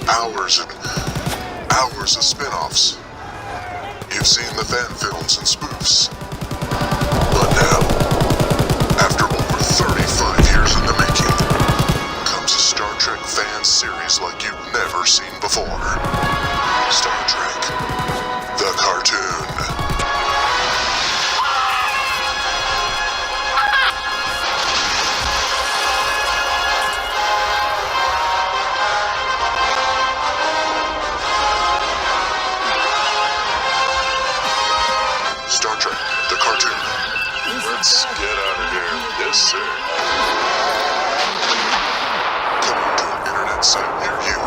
hours and hours of spin-offs. You've seen the fan films and spoofs. But now, after over 35 years in the making, comes a Star Trek fan series like you've never seen before. Star Trek, the cartoon. Star Trek, the cartoon. Let's get out of here. Yes, sir. Coming to an internet site near you.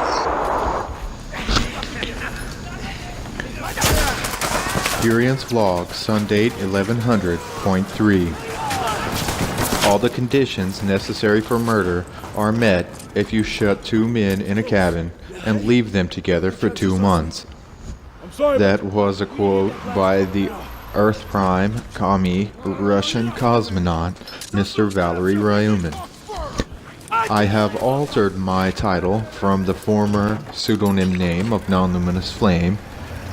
Experience Vlog, Sundate 1100.3. All the conditions necessary for murder are met if you shut two men in a cabin and leave them together for 2 months. That was a quote by the Earth Prime commie Russian cosmonaut Mr. Valery Ryumin. I have altered my title from the former pseudonym name of Non-Luminous Flame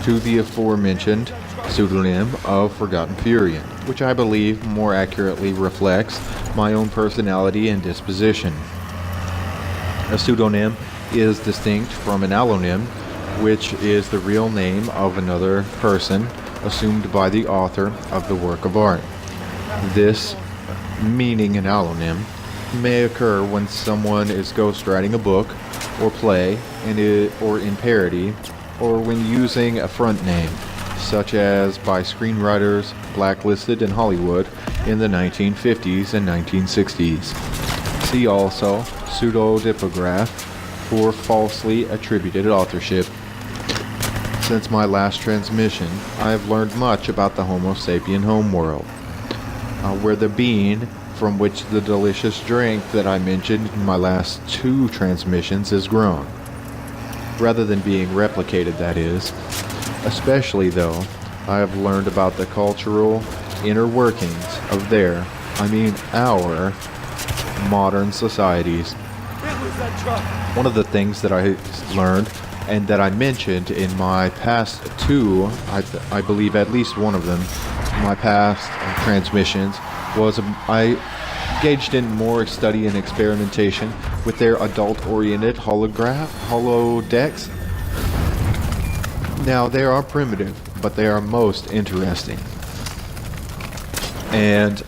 to the aforementioned pseudonym of Forgotten Furion, which I believe more accurately reflects my own personality and disposition. A pseudonym is distinct from an allonym, which is the real name of another person assumed by the author of the work of art. This, meaning an allonym, may occur when someone is ghostwriting a book or play or in parody, or when using a front name, such as by screenwriters blacklisted in Hollywood in the 1950s and 1960s. See also pseudodypograph for falsely attributed authorship. Since my last transmission, I have learned much about the Homo sapien homeworld, where the bean from which the delicious drink that I mentioned in my last 2 transmissions is grown, rather than being replicated, that is. Especially though, I have learned about the cultural inner workings of our modern societies. One of the things that I learned and that I mentioned in my past 2, I believe at least one of them, my past transmissions, was I engaged in more study and experimentation with their adult-oriented holodecks. Now, they are primitive, but they are most interesting. And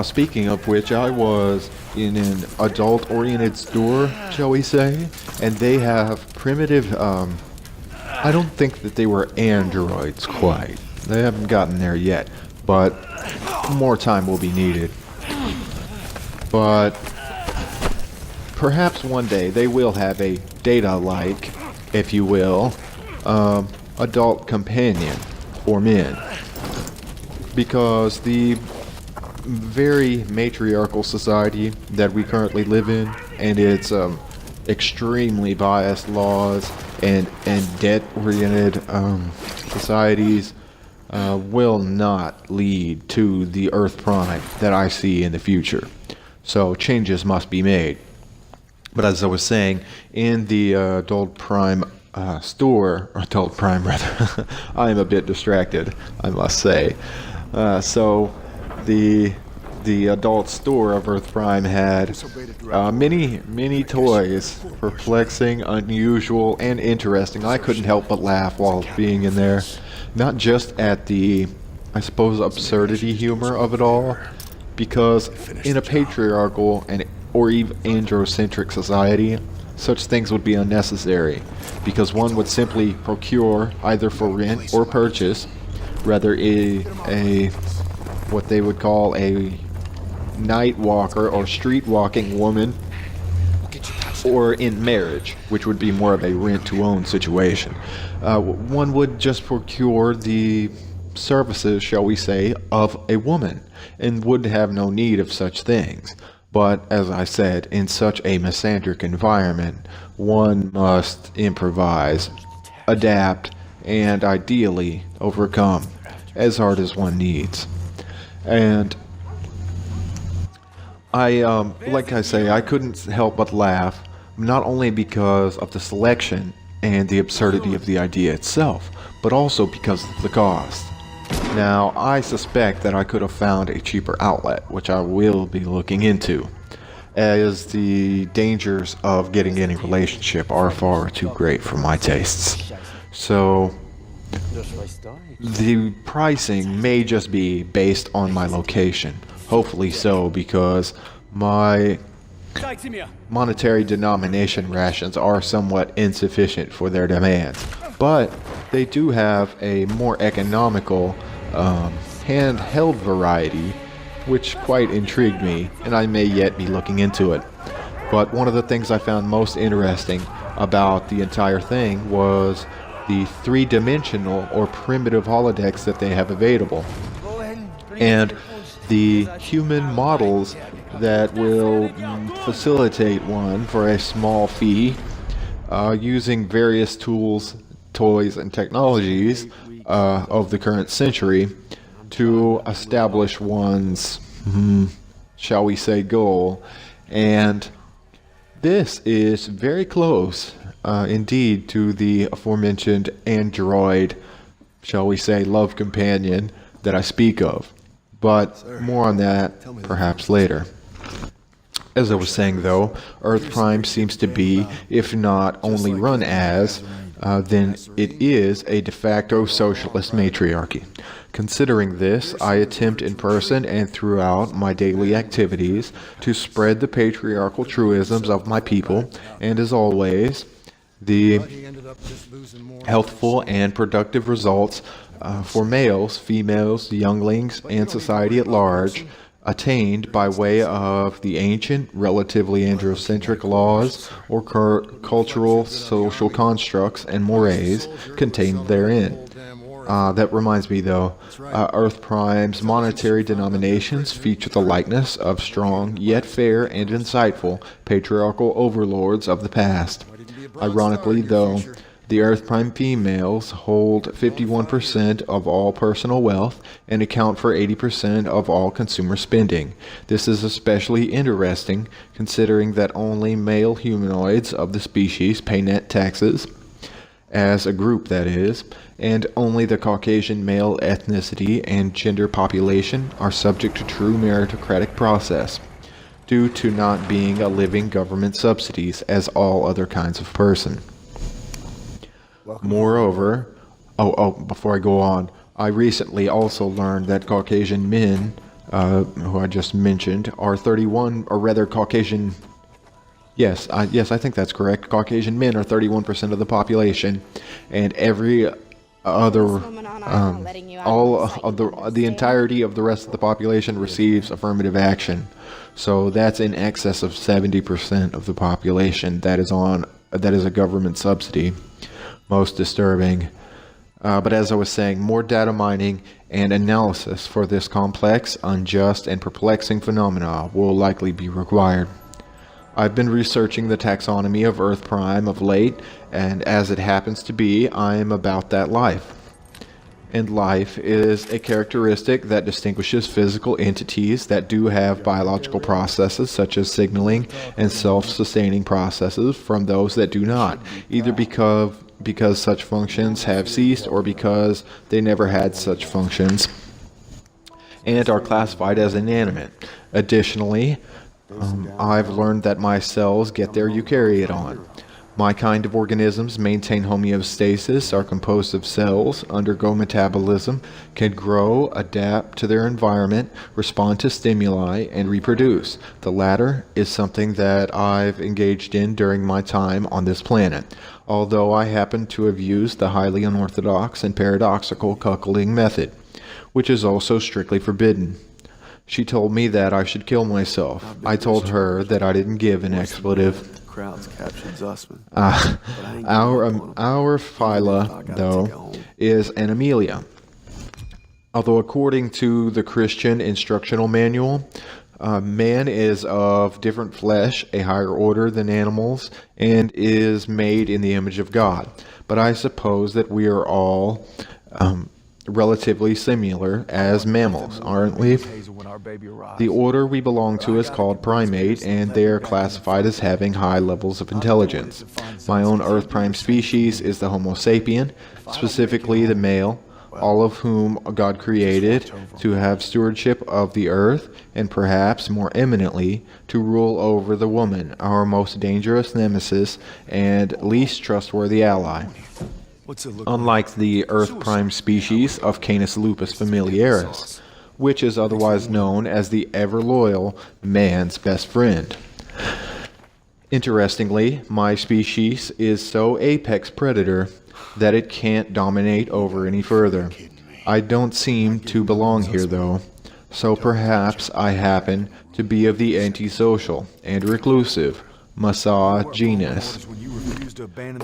speaking of which, I was in an adult-oriented store, shall we say, and they have primitive, I don't think that they were androids quite. They haven't gotten there yet, but more time will be needed. But perhaps one day they will have a data-like, if you will, adult companion for men. Because the very matriarchal society that we currently live in, and its extremely biased laws and debt-oriented societies will not lead to the Earth Prime that I see in the future. So changes must be made. But as I was saying, in the Adult Prime store, or Adult Prime rather, I am a bit distracted, I must say. So the adult store of Earth Prime had many toys, perplexing, unusual, and interesting. I couldn't help but laugh while being in there, not just at the, I suppose, absurdity humor of it all, because in a patriarchal or even androcentric society, such things would be unnecessary, because one would simply procure, either for rent or purchase, rather a what they would call a night walker or street walking woman, or in marriage, which would be more of a rent to own situation. One would just procure the services, shall we say, of a woman, and would have no need of such things. But as I said, in such a misandric environment, one must improvise, adapt, and ideally overcome as hard as one needs. And like I say, I couldn't help but laugh, not only because of the selection and the absurdity of the idea itself, but also because of the cost. Now, I suspect that I could have found a cheaper outlet, which I will be looking into, as the dangers of getting any relationship are far too great for my tastes. So, the pricing may just be based on my location. Hopefully so, because my monetary denomination rations are somewhat insufficient for their demands. But they do have a more economical handheld variety, which quite intrigued me, and I may yet be looking into it. But one of the things I found most interesting about the entire thing was the three-dimensional or primitive holodecks that they have available, and the human models that will facilitate one for a small fee, using various tools, toys, and technologies of the current century to establish one's, shall we say, goal. And this is very close indeed to the aforementioned android, shall we say, love companion that I speak of. But more on that perhaps later. As I was saying, though, Earth Prime seems to be, if not only run as, then it is a de facto socialist matriarchy. Considering this, I attempt in person and throughout my daily activities to spread the patriarchal truisms of my people, and as always, the healthful and productive results for males, females, younglings, and society at large attained by way of the ancient, relatively androcentric laws or cultural social constructs and mores contained therein. That reminds me, though, Earth Prime's monetary denominations feature the likeness of strong, yet fair and insightful patriarchal overlords of the past. Ironically, though, the Earth Prime females hold 51% of all personal wealth and account for 80% of all consumer spending. This is especially interesting considering that only male humanoids of the species pay net taxes, as a group that is, and only the Caucasian male ethnicity and gender population are subject to true meritocratic process, due to not being a living government subsidies as all other kinds of person. Moreover, before I go on, I recently also learned that Caucasian men, who I just mentioned, are 31, or rather Caucasian, yes, I think that's correct. Caucasian men are 31% of the population, and every other, all of the entirety of the rest of the population receives affirmative action. So that's in excess of 70% of the population that is a government subsidy. Most disturbing. But as I was saying, more data mining and analysis for this complex, unjust, and perplexing phenomena will likely be required. I've been researching the taxonomy of Earth Prime of late, and as it happens to be, I am about that life. And life is a characteristic that distinguishes physical entities that do have biological processes such as signaling and self-sustaining processes from those that do not, either because such functions have ceased or because they never had such functions and are classified as inanimate. Additionally, I've learned that my cells get their eukaryote. My kind of organisms maintain homeostasis, are composed of cells, undergo metabolism, can grow, adapt to their environment, respond to stimuli, and reproduce. The latter is something that I've engaged in during my time on this planet, although I happen to have used the highly unorthodox and paradoxical cuckolding method, which is also strictly forbidden. She told me that I should kill myself. I told her that I didn't give an expletive. Our phyla, though, is an Amelia. Although according to the Christian instructional manual, man is of different flesh, a higher order than animals, and is made in the image of God. But I suppose that we are all relatively similar as mammals, aren't we? The order we belong to is called primate, and they are classified as having high levels of intelligence. My own Earth prime species is the Homo sapien, specifically the male, all of whom God created to have stewardship of the earth, and perhaps more eminently, to rule over the woman, our most dangerous nemesis and least trustworthy ally. Unlike the Earth prime species of Canis lupus familiaris, which is otherwise known as the ever-loyal man's best friend. Interestingly, my species is so apex predator that it can't dominate over any further. I don't seem to belong here, though, so perhaps I happen to be of the antisocial and reclusive Massa genus,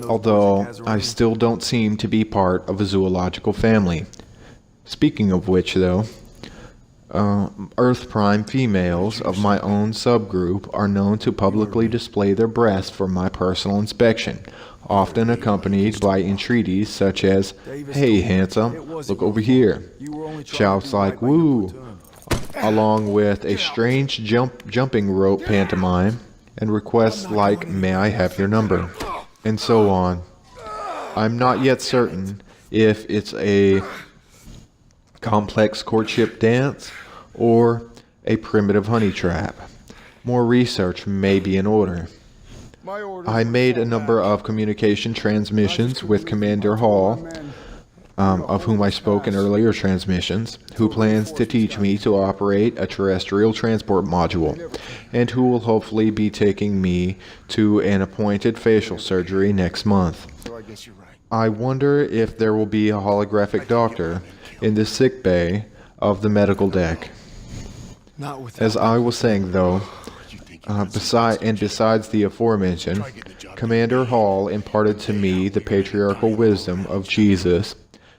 although I still don't seem to be part of a zoological family. Speaking of which, though, Earth prime females of my own subgroup are known to publicly display their breasts for my personal inspection, often accompanied by entreaties such as, "Hey, handsome, look over here," shouts like "woo," along with a strange jumping rope pantomime, and requests like, "May I have your number?" and so on. I'm not yet certain if it's a complex courtship dance or a primitive honey trap. More research may be in order. I made a number of communication transmissions with Commander Hall, of whom I spoke in earlier transmissions, who plans to teach me to operate a terrestrial transport module, and who will hopefully be taking me to an appointed facial surgery next month. I wonder if there will be a holographic doctor in the sick bay of the medical deck. As I was saying, though, besides the aforementioned, Commander Hall imparted to me the patriarchal wisdom of Jesus,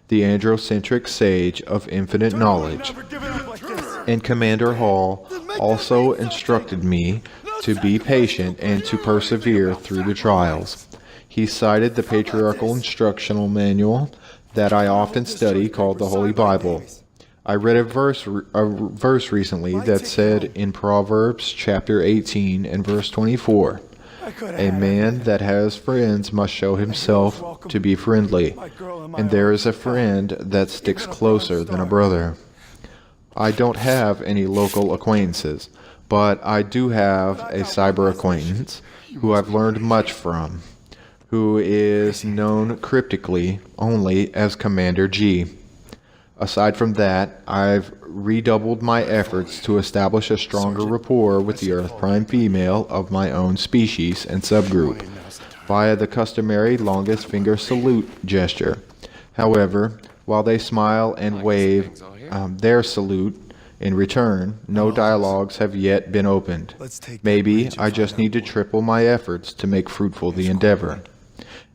the androcentric sage of infinite knowledge. And Commander Hall also instructed me to be patient and to persevere through the trials. He cited the patriarchal instructional manual that I often study called the Holy Bible. I read a verse recently that said in Proverbs chapter 18 and verse 24, "A man that has friends must show himself to be friendly, and there is a friend that sticks closer than a brother." I don't have any local acquaintances, but I do have a cyber acquaintance who I've learned much from, who is known cryptically only as Commander G. Aside from that, I've redoubled my efforts to establish a stronger rapport with the Earth prime female of my own species and subgroup, via the customary longest finger salute gesture. However, while they smile and wave their salute in return, no dialogues have yet been opened. Maybe I just need to triple my efforts to make fruitful the endeavor.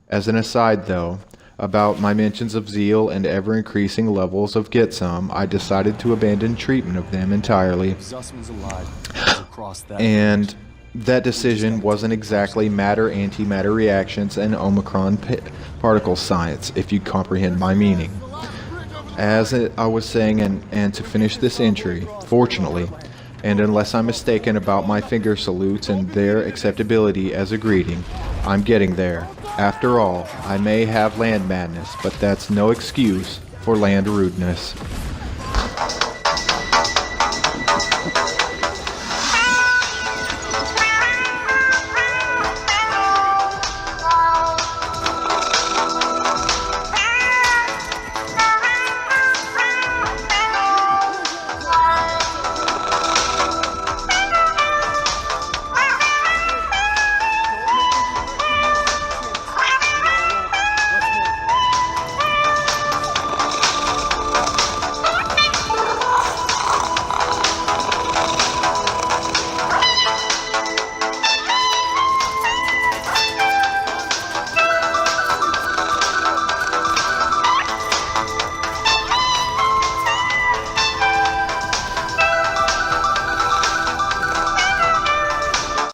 As an aside, though, about my mentions of zeal and ever-increasing levels of get some, I decided to abandon treatment of them entirely. And that decision wasn't exactly matter-antimatter reactions and Omicron particle science, if you comprehend my meaning. As I was saying, and to finish this entry, fortunately, and unless I'm mistaken about my finger salutes and their acceptability as a greeting, I'm getting there. After all, I may have land madness, but that's no excuse for land rudeness.